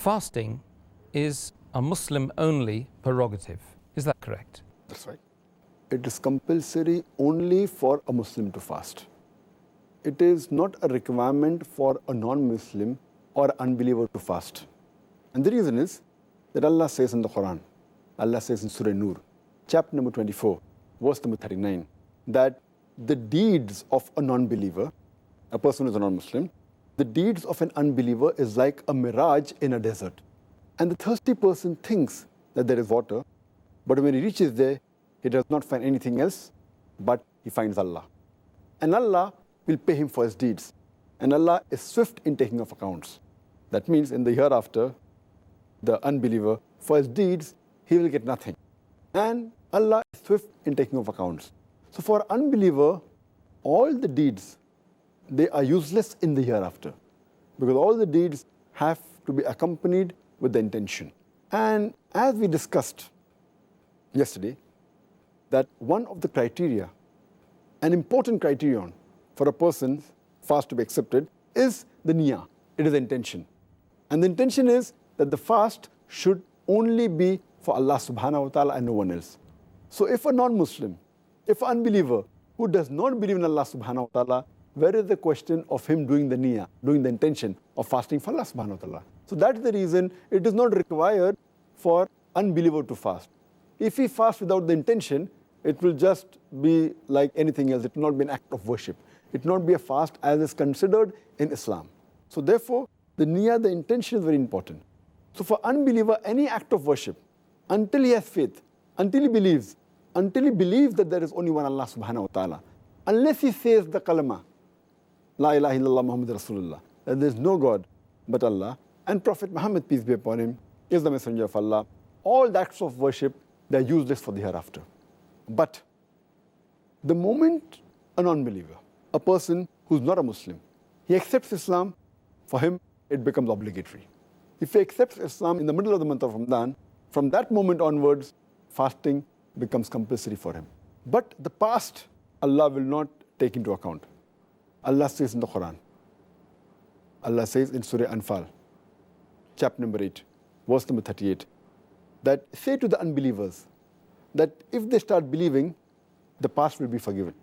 fasting is a Muslim-only prerogative. Is that correct? That's right. It is compulsory only for a Muslim to fast. It is not a requirement for a non-Muslim or unbeliever to fast. And the reason is that Allah says in the Quran, Allah says in Surah Nur, chapter number 24, verse number 39, that the deeds of a non-believer, a person who is a non-Muslim, the deeds of an unbeliever is like a mirage in a desert. And the thirsty person thinks that there is water, but when he reaches there, he does not find anything else, but he finds Allah. And Allah will pay him for his deeds. And Allah is swift in taking of accounts. That means in the hereafter, the unbeliever, for his deeds, he will get nothing. And Allah is swift in taking of accounts. So for unbeliever, all the deeds, they are useless in the hereafter, because all the deeds have to be accompanied with the intention. And as we discussed yesterday, that one of the criteria, an important criterion for a person's fast to be accepted is the niyyah. It is the intention. And the intention is that the fast should only be for Allah subhanahu wa ta'ala and no one else. So if a non-Muslim, if an unbeliever who does not believe in Allah subhanahu wa ta'ala, where is the question of him doing the niyyah, doing the intention of fasting for Allah subhanahu wa ta'ala? So that's the reason it is not required for unbeliever to fast. If he fasts without the intention, it will just be like anything else. It will not be an act of worship. It will not be a fast as is considered in Islam. So therefore, the niyyah, the intention is very important. So for unbeliever, any act of worship, until he has faith, until he believes that there is only one Allah subhanahu wa ta'ala, unless he says the kalama, La ilaha illallah Muhammad Rasulullah, that there is no God but Allah, and Prophet Muhammad, peace be upon him, is the messenger of Allah, all the acts of worship, they are useless for the hereafter. But the moment a non-believer, a person who's not a Muslim, he accepts Islam, for him it becomes obligatory. If he accepts Islam in the middle of the month of Ramadan, from that moment onwards, fasting becomes compulsory for him. But the past, Allah will not take into account. Allah says in the Quran, Allah says in Surah Anfal, chapter number 8, verse number 38, that say to the unbelievers that if they start believing, the past will be forgiven.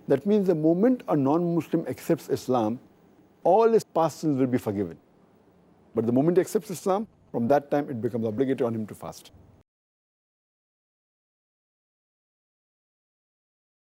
That means the moment a non-Muslim accepts Islam, all his past sins will be forgiven. But the moment he accepts Islam, from that time it becomes obligatory on him to fast.